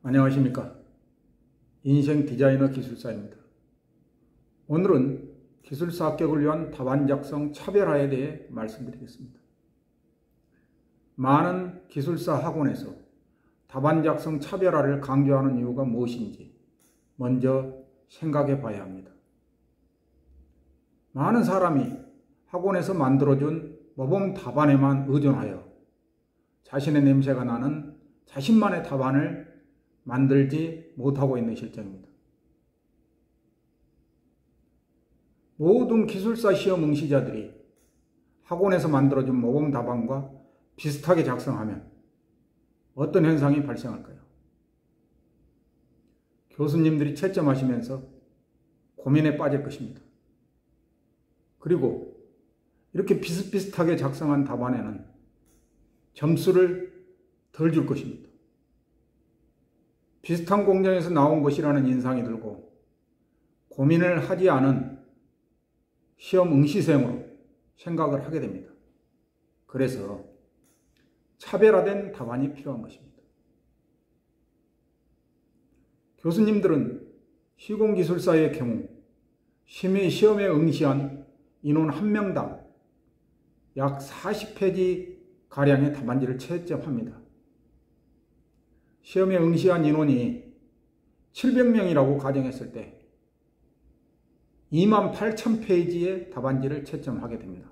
안녕하십니까. 인생 디자이너 기술사입니다. 오늘은 기술사 합격을 위한 답안 작성 차별화에 대해 말씀드리겠습니다. 많은 기술사 학원에서 답안 작성 차별화를 강조하는 이유가 무엇인지 먼저 생각해 봐야 합니다. 많은 사람이 학원에서 만들어준 모범 답안에만 의존하여 자신의 냄새가 나는 자신만의 답안을 만들지 못하고 있는 실정입니다. 모든 기술사 시험 응시자들이 학원에서 만들어준 모범 답안과 비슷하게 작성하면 어떤 현상이 발생할까요? 교수님들이 채점하시면서 고민에 빠질 것입니다. 그리고 이렇게 비슷비슷하게 작성한 답안에는 점수를 덜 줄 것입니다. 비슷한 공정에서 나온 것이라는 인상이 들고 고민을 하지 않은 시험 응시생으로 생각을 하게 됩니다. 그래서 차별화된 답안이 필요한 것입니다. 교수님들은 시공기술사의 경우 시험에 응시한 인원 1명당 약 40페이지가량의 답안지를 채점합니다. 시험에 응시한 인원이 700명이라고 가정했을 때 28,000페이지의 답안지를 채점하게 됩니다.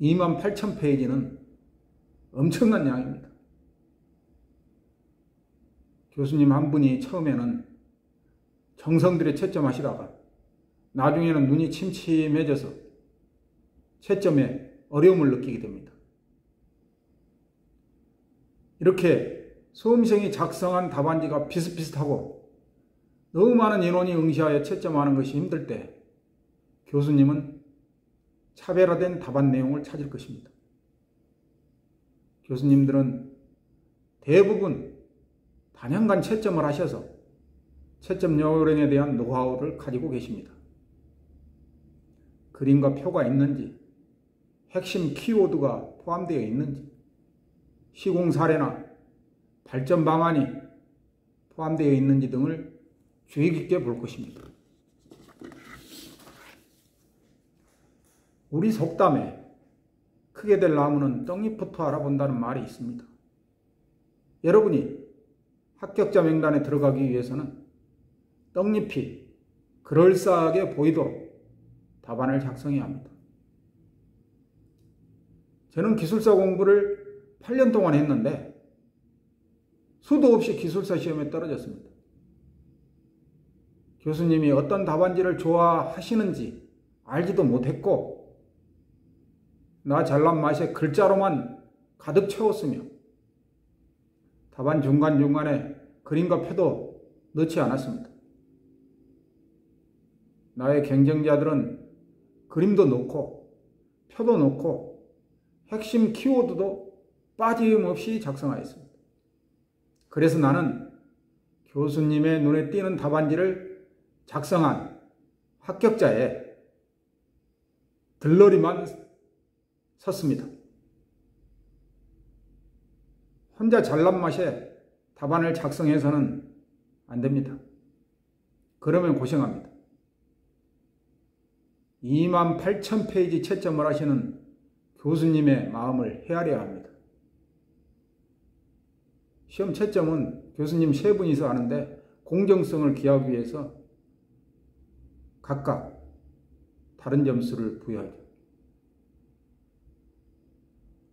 28,000페이지는 엄청난 양입니다. 교수님 한 분이 처음에는 정성들여 채점하시다가 나중에는 눈이 침침해져서 채점에 어려움을 느끼게 됩니다. 이렇게 수험생이 작성한 답안지가 비슷비슷하고 너무 많은 인원이 응시하여 채점하는 것이 힘들 때 교수님은 차별화된 답안 내용을 찾을 것입니다. 교수님들은 대부분 단연간 채점을 하셔서 채점 요령에 대한 노하우를 가지고 계십니다. 그림과 표가 있는지, 핵심 키워드가 포함되어 있는지, 시공 사례나 발전 방안이 포함되어 있는지 등을 주의 깊게 볼 것입니다. 우리 속담에 크게 될 나무는 떡잎부터 알아본다는 말이 있습니다. 여러분이 합격자 명단에 들어가기 위해서는 떡잎이 그럴싸하게 보이도록 답안을 작성해야 합니다. 저는 기술사 공부를 8년 동안 했는데 수도 없이 기술사 시험에 떨어졌습니다. 교수님이 어떤 답안지를 좋아하시는지 알지도 못했고 나 잘난 맛에 글자로만 가득 채웠으며 답안 중간중간에 그림과 표도 넣지 않았습니다. 나의 경쟁자들은 그림도 넣고 표도 넣고 핵심 키워드도 빠짐없이 작성하였습니다. 그래서 나는 교수님의 눈에 띄는 답안지를 작성한 합격자의 들러리만 섰습니다. 혼자 잘난 맛에 답안을 작성해서는 안 됩니다. 그러면 고생합니다. 28,000페이지 채점을 하시는 교수님의 마음을 헤아려야 합니다. 시험 채점은 교수님 3분이서 하는데 공정성을 기하기 위해서 각각 다른 점수를 부여하죠.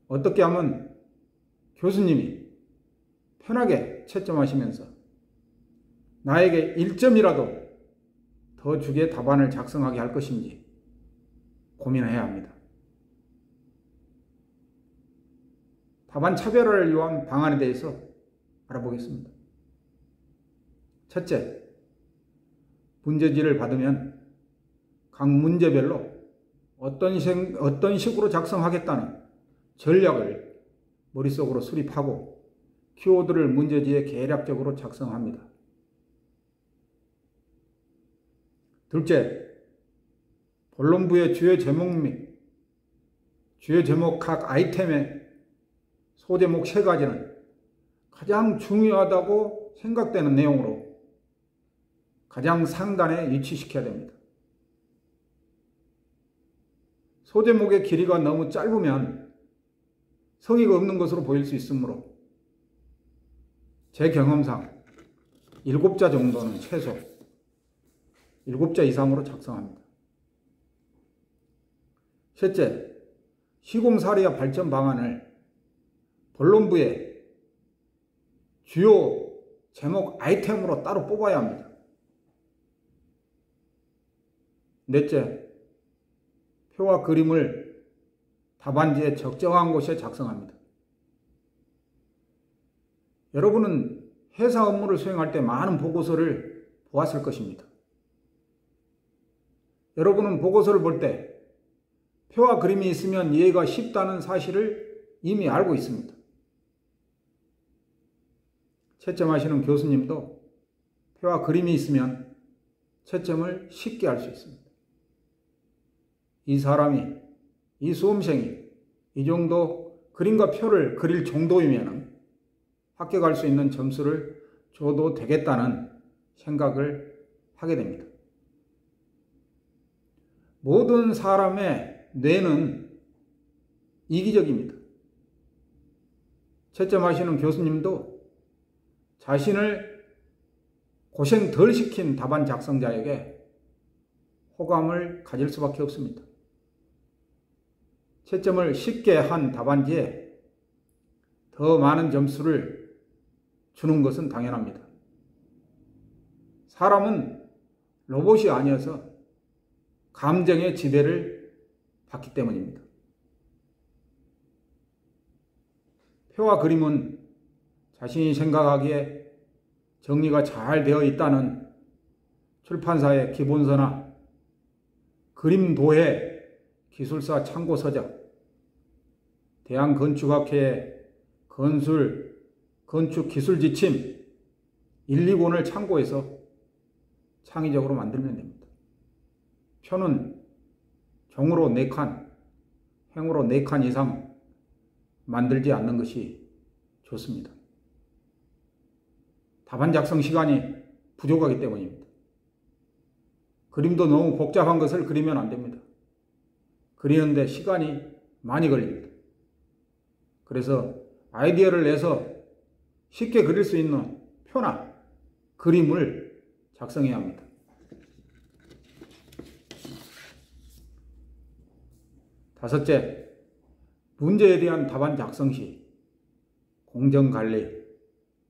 어떻게 하면 교수님이 편하게 채점하시면서 나에게 1점이라도 더 주게 답안을 작성하게 할 것인지 고민해야 합니다. 답안 차별화를 위한 방안에 대해서 알아보겠습니다. 첫째, 문제지를 받으면 각 문제별로 어떤 식으로 작성하겠다는 전략을 머릿속으로 수립하고 키워드를 문제지에 계략적으로 작성합니다. 둘째, 본론부의 주요 제목 및 주요 제목 각 아이템의 소제목 3가지는 가장 중요하다고 생각되는 내용으로 가장 상단에 위치시켜야 됩니다. 소제목의 길이가 너무 짧으면 성의가 없는 것으로 보일 수 있으므로 제 경험상 7자 정도는 최소 7자 이상으로 작성합니다. 셋째, 시공사리와 발전 방안을 본론부에 주요 제목 아이템으로 따로 뽑아야 합니다. 넷째, 표와 그림을 답안지에 적정한 곳에 작성합니다. 여러분은 회사 업무를 수행할 때 많은 보고서를 보았을 것입니다. 여러분은 보고서를 볼 때 표와 그림이 있으면 이해가 쉽다는 사실을 이미 알고 있습니다. 채점하시는 교수님도 표와 그림이 있으면 채점을 쉽게 할 수 있습니다. 이 사람이, 이 수험생이 이 정도 그림과 표를 그릴 정도이면 합격할 수 있는 점수를 줘도 되겠다는 생각을 하게 됩니다. 모든 사람의 뇌는 이기적입니다. 채점하시는 교수님도 자신을 고생 덜 시킨 답안 작성자에게 호감을 가질 수밖에 없습니다. 채점을 쉽게 한 답안지에 더 많은 점수를 주는 것은 당연합니다. 사람은 로봇이 아니어서 감정의 지배를 받기 때문입니다. 표와 그림은 자신이 생각하기에 정리가 잘 되어 있다는 출판사의 기본서나 그림도회 기술사 참고서적, 대한건축학회의 건축기술지침 1, 2권을 참고해서 창의적으로 만들면 됩니다. 표는 종으로 4칸, 행으로 4칸 이상 만들지 않는 것이 좋습니다. 답안 작성 시간이 부족하기 때문입니다. 그림도 너무 복잡한 것을 그리면 안 됩니다. 그리는데 시간이 많이 걸립니다. 그래서 아이디어를 내서 쉽게 그릴 수 있는 표나 그림을 작성해야 합니다. 다섯째, 문제에 대한 답안 작성 시 공정관리,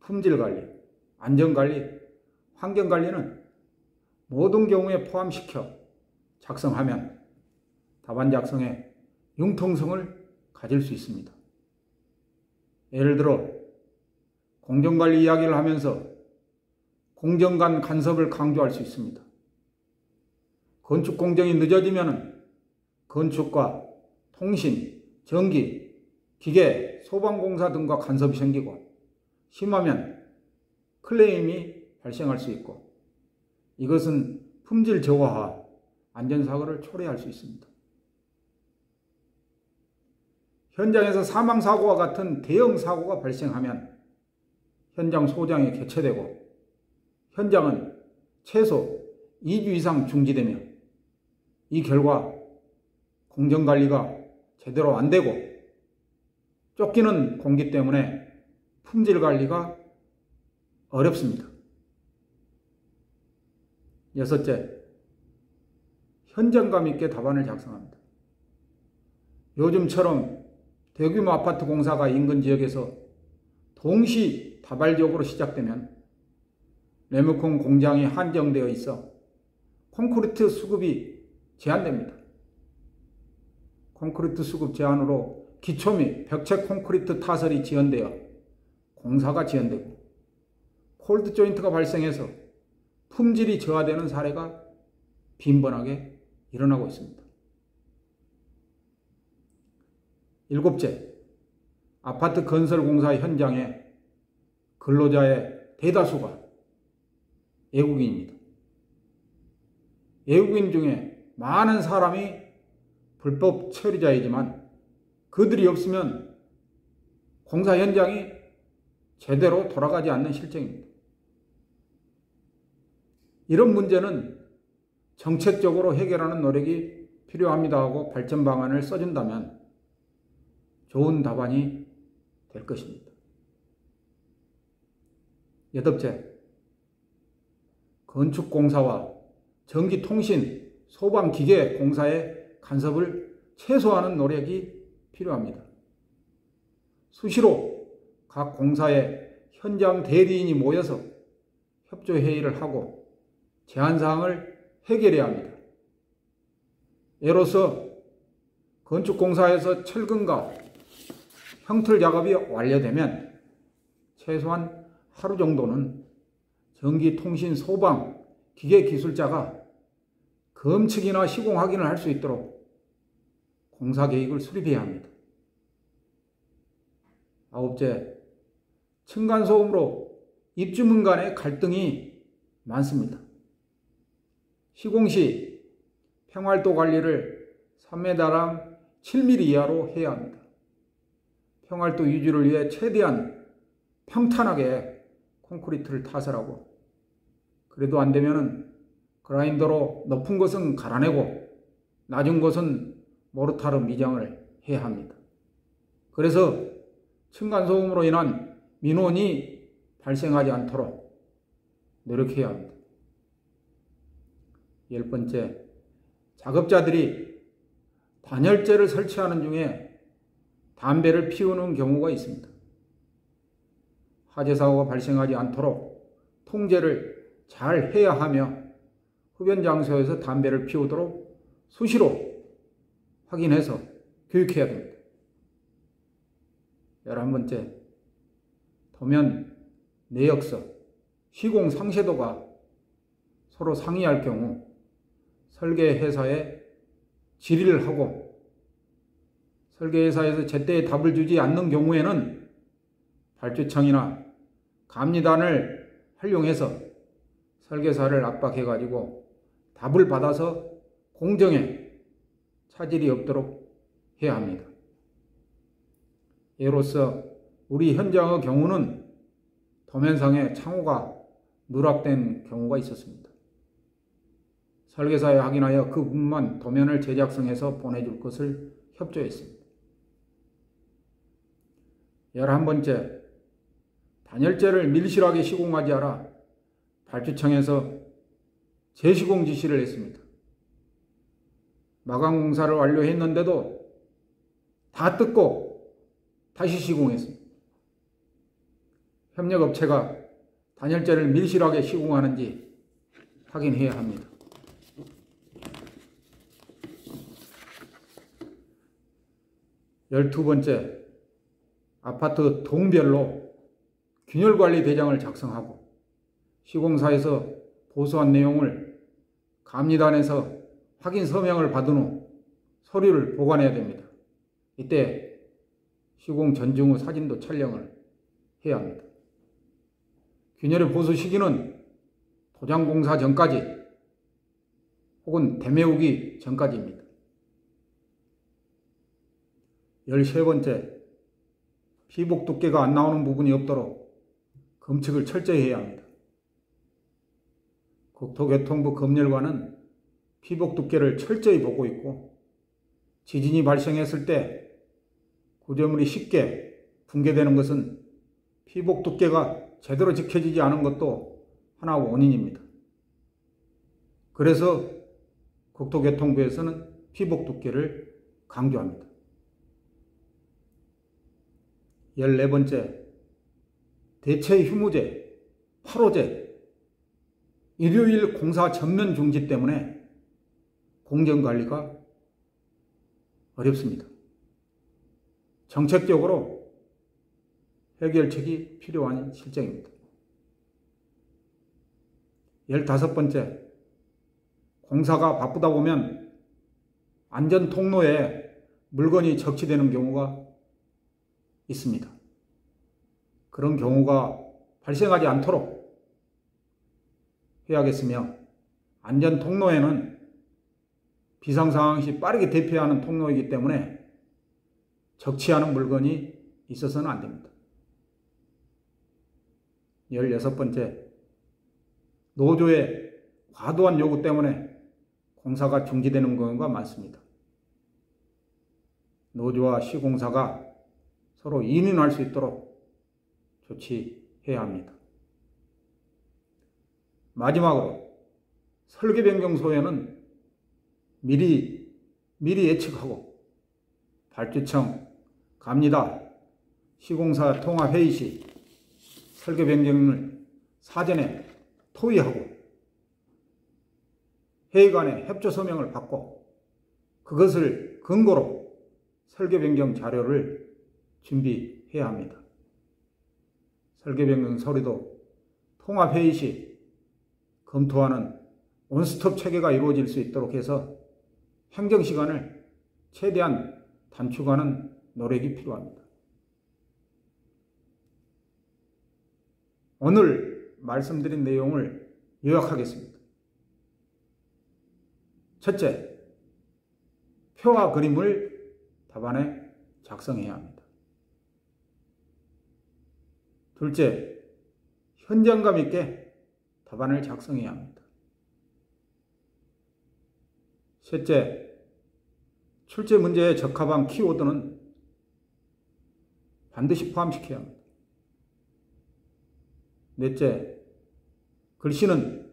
품질관리, 안전관리, 환경관리는 모든 경우에 포함시켜 작성하면 답안 작성에 융통성을 가질 수 있습니다. 예를 들어 공정관리 이야기를 하면서 공정간 간섭을 강조할 수 있습니다. 건축 공정이 늦어지면 건축과 통신, 전기, 기계, 소방공사 등과 간섭이 생기고 심하면 클레임이 발생할 수 있고 이것은 품질 저하와 안전사고를 초래할 수 있습니다. 현장에서 사망사고와 같은 대형 사고가 발생하면 현장 소장이 개최되고 현장은 최소 2주 이상 중지되며 이 결과 공정관리가 제대로 안 되고 쫓기는 공기 때문에 품질관리가 어렵습니다. 여섯째, 현장감 있게 답안을 작성합니다. 요즘처럼 대규모 아파트 공사가 인근 지역에서 동시 다발적으로 시작되면 레모콘 공장이 한정되어 있어 콘크리트 수급이 제한됩니다. 콘크리트 수급 제한으로 기초 및 벽체 콘크리트 타설이 지연되어 공사가 지연되고 콜드 조인트가 발생해서 품질이 저하되는 사례가 빈번하게 일어나고 있습니다. 일곱째, 아파트 건설 공사 현장에 근로자의 대다수가 외국인입니다. 외국인 중에 많은 사람이 불법 처리자이지만 그들이 없으면 공사 현장이 제대로 돌아가지 않는 실정입니다. 이런 문제는 정책적으로 해결하는 노력이 필요합니다 하고 발전 방안을 써준다면 좋은 답안이 될 것입니다. 8째, 건축공사와 전기통신, 소방기계 공사의 간섭을 최소화하는 노력이 필요합니다. 수시로 각 공사의 현장 대리인이 모여서 협조회의를 하고 제한사항을 해결해야 합니다. 예로서 건축공사에서 철근과 형틀 작업이 완료되면 최소한 하루 정도는 전기, 통신, 소방, 기계 기술자가 검측이나 시공 확인을 할 수 있도록 공사 계획을 수립해야 합니다. 9째, 층간소음으로 입주민 간의 갈등이 많습니다. 시공 시 평활도 관리를 3m당 7mm 이하로 해야 합니다. 평활도 유지를 위해 최대한 평탄하게 콘크리트를 타설하고, 그래도 안 되면 그라인더로 높은 것은 갈아내고 낮은 것은 모르타르 미장을 해야 합니다. 그래서 층간소음으로 인한 민원이 발생하지 않도록 노력해야 합니다. 10번째, 작업자들이 단열재를 설치하는 중에 담배를 피우는 경우가 있습니다. 화재 사고가 발생하지 않도록 통제를 잘 해야 하며 흡연 장소에서 담배를 피우도록 수시로 확인해서 교육해야 됩니다. 11번째, 도면 내역서, 시공 상세도가 서로 상이할 경우 설계회사에 질의를 하고, 설계회사에서 제때 답을 주지 않는 경우에는 발주청이나 감리단을 활용해서 설계사를 압박해가지고 답을 받아서 공정에 차질이 없도록 해야 합니다. 예로서 우리 현장의 경우는 도면상에 창호가 누락된 경우가 있었습니다. 설계사에 확인하여 그 부분만 도면을 제작성해서 보내줄 것을 협조했습니다. 11번째, 단열재를 밀실하게 시공하지 않아 발주청에서 재시공 지시를 했습니다. 마감 공사를 완료했는데도 다 뜯고 다시 시공했습니다. 협력업체가 단열재를 밀실하게 시공하는지 확인해야 합니다. 12번째, 아파트 동별로 균열관리 대장을 작성하고 시공사에서 보수한 내용을 감리단에서 확인 서명을 받은 후 서류를 보관해야 됩니다. 이때 시공 전중 후 사진도 촬영을 해야 합니다. 균열의 보수 시기는 도장공사 전까지 혹은 대매우기 전까지입니다. 13번째, 피복 두께가 안 나오는 부분이 없도록 검측을 철저히 해야 합니다. 국토교통부 검열관은 피복 두께를 철저히 보고 있고, 지진이 발생했을 때 구조물이 쉽게 붕괴되는 것은 피복 두께가 제대로 지켜지지 않은 것도 하나 원인입니다. 그래서 국토교통부에서는 피복 두께를 강조합니다. 14번째, 대체 휴무제, 8호제, 일요일 공사 전면 중지 때문에 공정관리가 어렵습니다. 정책적으로 해결책이 필요한 실정입니다. 15번째, 공사가 바쁘다 보면 안전 통로에 물건이 적치되는 경우가 있습니다. 그런 경우가 발생하지 않도록 해야겠으며, 안전 통로에는 비상상황 시 빠르게 대피하는 통로이기 때문에 적치하는 물건이 있어서는 안 됩니다. 16번째, 노조의 과도한 요구 때문에 공사가 중지되는 경우가 많습니다. 노조와 시공사가 서로 윈윈할 수 있도록 조치해야 합니다. 마지막으로 설계 변경 소요는 미리 예측하고 발주청 갑니다. 시공사 통합회의 시 설계 변경을 사전에 토의하고 회의간에 협조 서명을 받고 그것을 근거로 설계 변경 자료를 준비해야 합니다. 설계 변경 서류도 통합회의 시 검토하는 원스톱 체계가 이루어질 수 있도록 해서 행정시간을 최대한 단축하는 노력이 필요합니다. 오늘 말씀드린 내용을 요약하겠습니다. 첫째, 표와 그림을 답안에 작성해야 합니다. 둘째, 현장감 있게 답안을 작성해야 합니다. 셋째, 출제 문제에 적합한 키워드는 반드시 포함시켜야 합니다. 넷째, 글씨는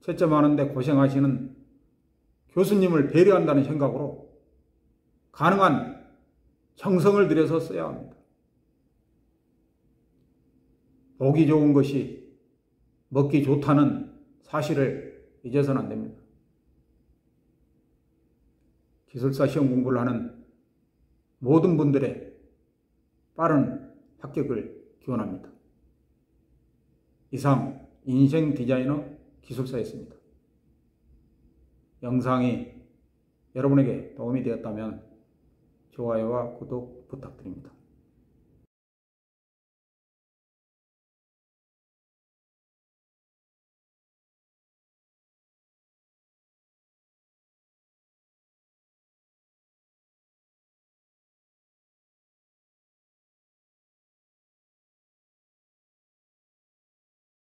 채점하는데 고생하시는 교수님을 배려한다는 생각으로 가능한 정성을 들여서 써야 합니다. 보기 좋은 것이 먹기 좋다는 사실을 잊어서는 안 됩니다. 기술사 시험 공부를 하는 모든 분들의 빠른 합격을 기원합니다. 이상 인생 디자이너 기술사였습니다. 영상이 여러분에게 도움이 되었다면 좋아요와 구독 부탁드립니다.